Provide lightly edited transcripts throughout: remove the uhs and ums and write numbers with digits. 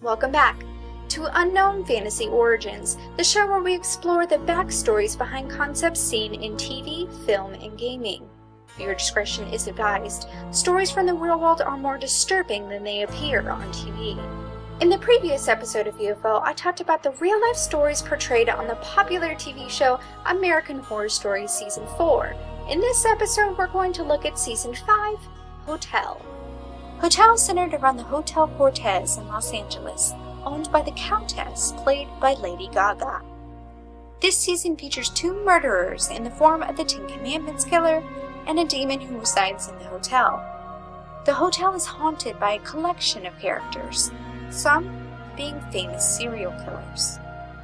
Welcome back to Unknown Fantasy Origins, the show where we explore the backstories behind concepts seen in TV, film, and gaming. Your discretion is advised. Stories from the real world are more disturbing than they appear on TV. In the previous episode of UFO, I talked about the real-life stories portrayed on the popular TV show American Horror Story Season 4. In this episode, we're going to look at Season 5, Hotel. Hotel centered around the Hotel Cortez in Los Angeles, owned by the Countess, played by Lady Gaga. This season features two murderers in the form of the Ten Commandments killer and a demon who resides in the hotel. The hotel is haunted by a collection of characters, some being famous serial killers.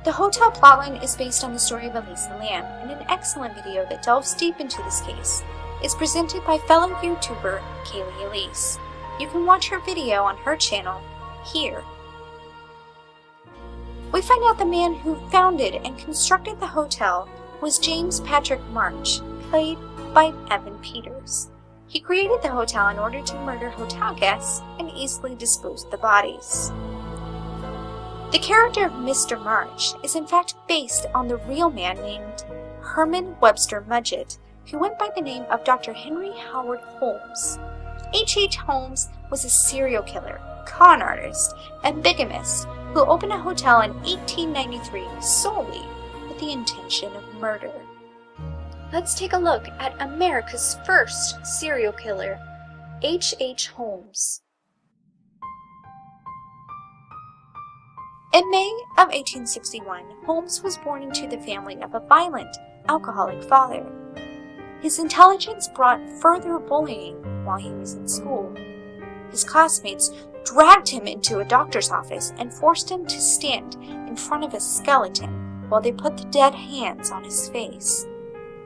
The hotel plotline is based on the story of Elisa Lam, and an excellent video that delves deep into this case is presented by fellow YouTuber Kaylee Elise. You can watch her video on her channel here. We find out the man who founded and constructed the hotel was James Patrick March, played by Evan Peters. He created the hotel in order to murder hotel guests and easily dispose of the bodies. The character of Mr. March is in fact based on the real man named Herman Webster Mudgett, who went by the name of Dr. Henry Howard Holmes. H.H. Holmes was a serial killer, con artist, and bigamist who opened a hotel in 1893 solely with the intention of murder. Let's take a look at America's first serial killer, H.H. Holmes. In May of 1861, Holmes was born into the family of a violent, alcoholic father. His intelligence brought further bullying while he was in school. His classmates dragged him into a doctor's office and forced him to stand in front of a skeleton while they put the dead hands on his face.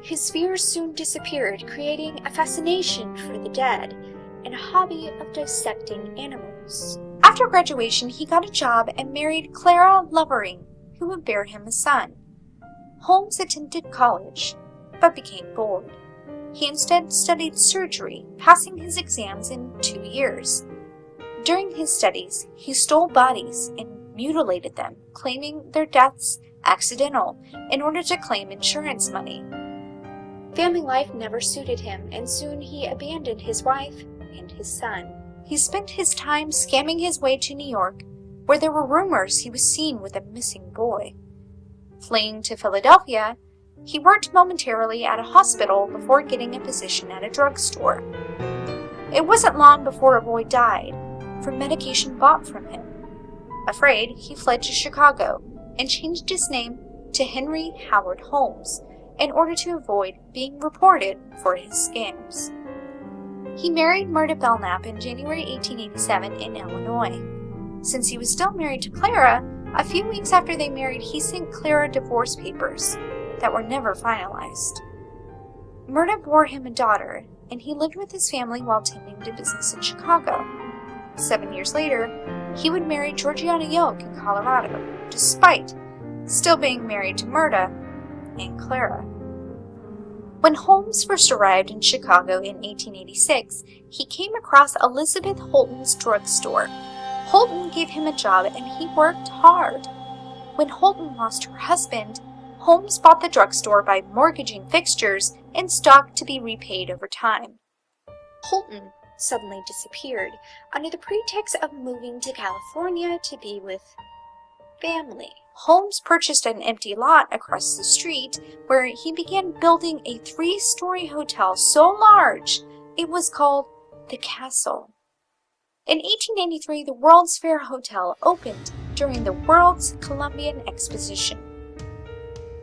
His fears soon disappeared, creating a fascination for the dead and a hobby of dissecting animals. After graduation, he got a job and married Clara Lovering, who would bear him a son. Holmes attended college, but became bored. He instead studied surgery, passing his exams in 2 years. During his studies, he stole bodies and mutilated them, claiming their deaths accidental in order to claim insurance money. Family life never suited him, and soon he abandoned his wife and his son. He spent his time scamming his way to New York, where there were rumors he was seen with a missing boy. Fleeing to Philadelphia, he worked momentarily at a hospital before getting a position at a drugstore. It wasn't long before a boy died from medication bought from him. Afraid, he fled to Chicago and changed his name to Henry Howard Holmes in order to avoid being reported for his scams. He married Myrta Belknap in January 1887 in Illinois. Since he was still married to Clara, a few weeks after they married, he sent Clara divorce papers that were never finalized. Myrta bore him a daughter, and he lived with his family while tending to business in Chicago. 7 years later, he would marry Georgiana Yoke in Colorado, despite still being married to Myrta and Clara. When Holmes first arrived in Chicago in 1886, he came across Elizabeth Holton's drugstore. Holton gave him a job and he worked hard. When Holton lost her husband, Holmes bought the drugstore by mortgaging fixtures and stock to be repaid over time. Holton suddenly disappeared under the pretext of moving to California to be with family. Holmes purchased an empty lot across the street where he began building a 3-story hotel so large it was called the Castle. In 1893, the World's Fair Hotel opened during the World's Columbian Exposition.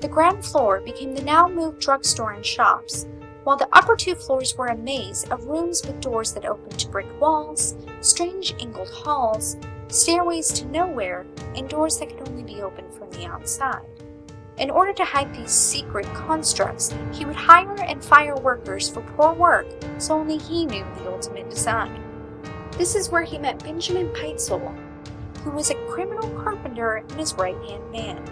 The ground floor became the now-moved drugstore and shops, while the upper 2 floors were a maze of rooms with doors that opened to brick walls, strange angled halls, stairways to nowhere, and doors that could only be opened from the outside. In order to hide these secret constructs, he would hire and fire workers for poor work, so only he knew the ultimate design. This is where he met Benjamin Peitzel, who was a criminal carpenter and his right-hand man.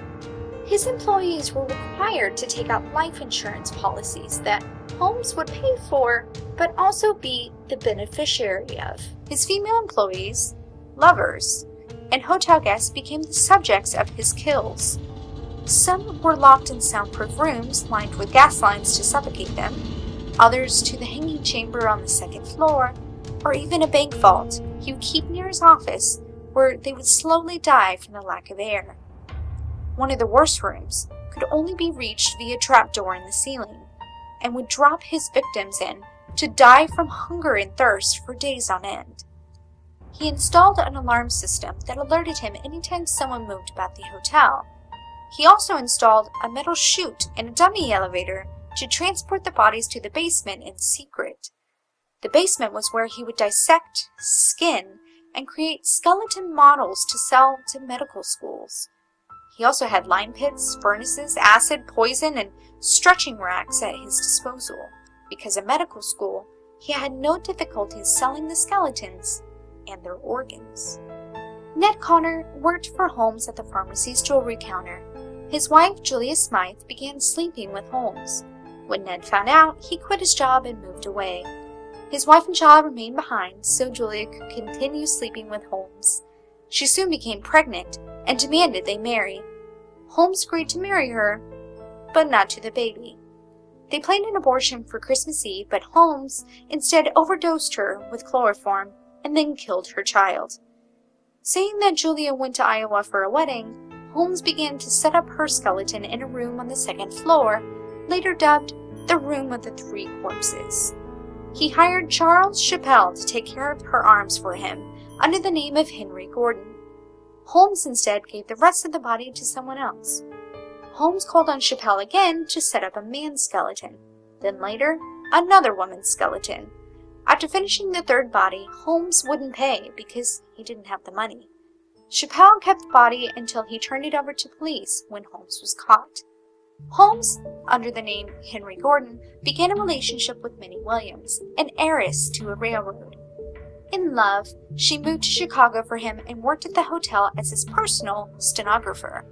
His employees were required to take out life insurance policies that Holmes would pay for, but also be the beneficiary of. His female employees, lovers, and hotel guests became the subjects of his kills. Some were locked in soundproof rooms lined with gas lines to suffocate them, others to the hanging chamber on the second floor, or even a bank vault he would keep near his office where they would slowly die from the lack of air. One of the worst rooms could only be reached via a trapdoor in the ceiling, and would drop his victims in to die from hunger and thirst for days on end. He installed an alarm system that alerted him anytime someone moved about the hotel. He also installed a metal chute and a dummy elevator to transport the bodies to the basement in secret. The basement was where he would dissect, skin, and create skeleton models to sell to medical schools. He also had lime pits, furnaces, acid, poison, and stretching racks at his disposal. Because at medical school, he had no difficulties selling the skeletons and their organs. Ned Connor worked for Holmes at the pharmacy's jewelry counter. His wife, Julia Smythe, began sleeping with Holmes. When Ned found out, he quit his job and moved away. His wife and child remained behind, so Julia could continue sleeping with Holmes. She soon became pregnant and demanded they marry. Holmes agreed to marry her, but not to the baby. They planned an abortion for Christmas Eve, but Holmes instead overdosed her with chloroform and then killed her child. Saying that Julia went to Iowa for a wedding, Holmes began to set up her skeleton in a room on the second floor, later dubbed the Room of the Three Corpses. He hired Charles Chappell to take care of her arms for him under the name of Henry Gordon. Holmes instead gave the rest of the body to someone else. Holmes called on Chappell again to set up a man's skeleton, then later, another woman's skeleton. After finishing the third body, Holmes wouldn't pay because he didn't have the money. Chappell kept the body until he turned it over to police when Holmes was caught. Holmes, under the name Henry Gordon, began a relationship with Minnie Williams, an heiress to a railroad. In love, she moved to Chicago for him and worked at the hotel as his personal stenographer.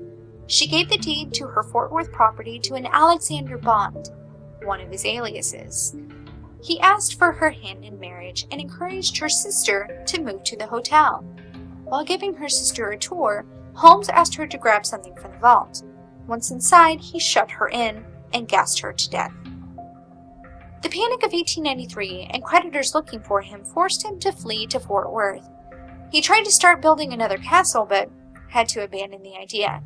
She gave the deed to her Fort Worth property to an Alexander Bond, one of his aliases. He asked for her hand in marriage and encouraged her sister to move to the hotel. While giving her sister a tour, Holmes asked her to grab something from the vault. Once inside, he shut her in and gassed her to death. The Panic of 1893 and creditors looking for him forced him to flee to Fort Worth. He tried to start building another castle, but had to abandon the idea.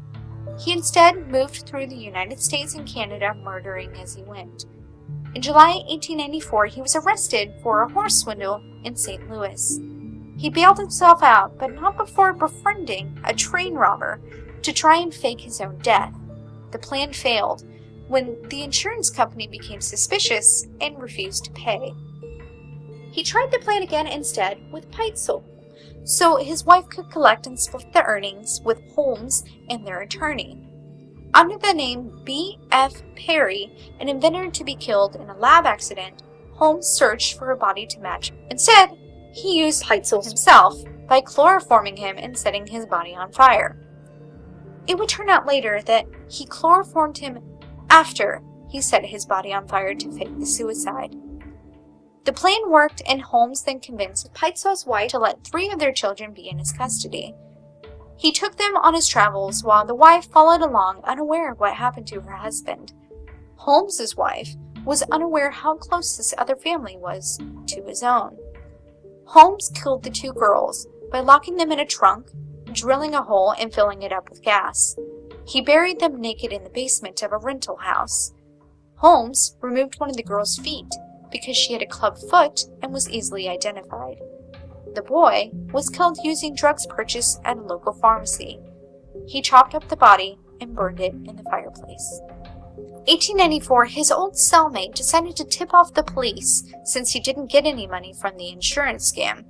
He instead moved through the United States and Canada, murdering as he went. In July 1894, he was arrested for a horse swindle in St. Louis. He bailed himself out, but not before befriending a train robber to try and fake his own death. The plan failed when the insurance company became suspicious and refused to pay. He tried the plan again instead with Peitzel, so his wife could collect and split the earnings with Holmes and their attorney. Under the name B.F. Perry, an inventor to be killed in a lab accident, Holmes searched for a body to match. Instead, he used Peitzel himself by chloroforming him and setting his body on fire. It would turn out later that he chloroformed him after he set his body on fire to fake the suicide. The plan worked, and Holmes then convinced Peitzel's wife to let 3 of their children be in his custody. He took them on his travels while the wife followed along, unaware of what happened to her husband. Holmes's wife was unaware how close this other family was to his own. Holmes killed the 2 girls by locking them in a trunk, drilling a hole and filling it up with gas. He buried them naked in the basement of a rental house. Holmes removed one of the girls' feet because she had a club foot and was easily identified. The boy was killed using drugs purchased at a local pharmacy. He chopped up the body and burned it in the fireplace. 1894, his old cellmate decided to tip off the police since he didn't get any money from the insurance scam.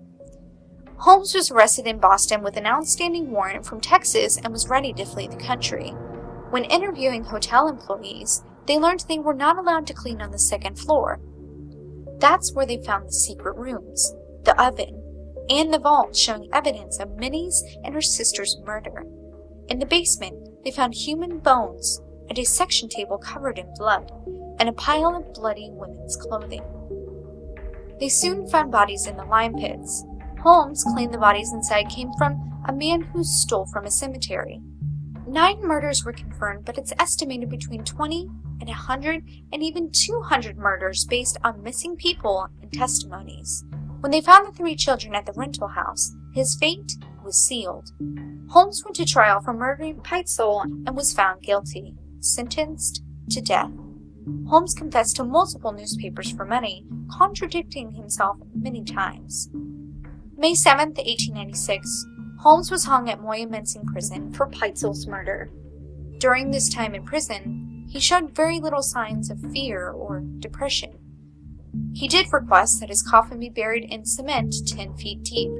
Holmes was arrested in Boston with an outstanding warrant from Texas and was ready to flee the country. When interviewing hotel employees, they learned they were not allowed to clean on the second floor. That's where they found the secret rooms, the oven, and the vault showing evidence of Minnie's and her sister's murder. In the basement, they found human bones, a dissection table covered in blood, and a pile of bloody women's clothing. They soon found bodies in the lime pits. Holmes claimed the bodies inside came from a man who stole from a cemetery. 9 murders were confirmed, but it's estimated between 20 and 100 and even 200 murders based on missing people and testimonies. When they found the 3 children at the rental house, his fate was sealed. Holmes went to trial for murdering Peitzel and was found guilty, sentenced to death. Holmes confessed to multiple newspapers for money, contradicting himself many times. May 7, 1896, Holmes was hung at Moyamensing Prison for Peitzel's murder. During this time in prison, he showed very little signs of fear or depression. He did request that his coffin be buried in cement 10 feet deep,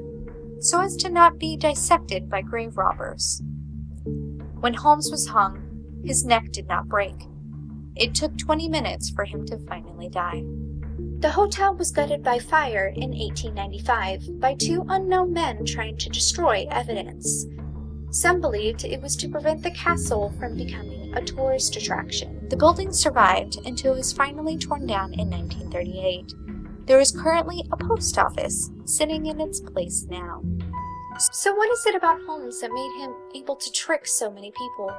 so as to not be dissected by grave robbers. When Holmes was hung, his neck did not break. It took 20 minutes for him to finally die. The hotel was gutted by fire in 1895 by 2 unknown men trying to destroy evidence. Some believed it was to prevent the castle from becoming a tourist attraction. The building survived until it was finally torn down in 1938. There is currently a post office sitting in its place now. So what is it about Holmes that made him able to trick so many people?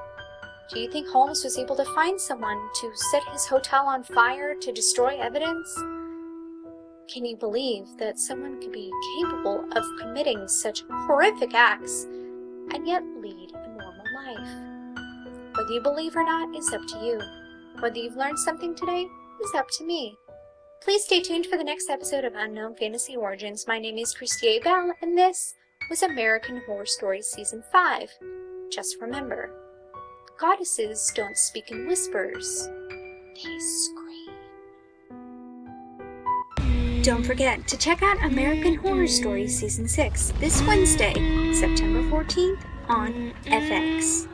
Do you think Holmes was able to find someone to set his hotel on fire to destroy evidence? Can you believe that someone could be capable of committing such horrific acts and yet lead a normal life? Whether you believe or not is up to you. Whether you've learned something today is up to me. Please stay tuned for the next episode of Unknown Fantasy Origins. My name is Christy A. Bell, and this was American Horror Stories Season 5. Just remember, goddesses don't speak in whispers, they scream. Don't forget to check out American Horror Stories Season 6 this Wednesday, September 14th on FX.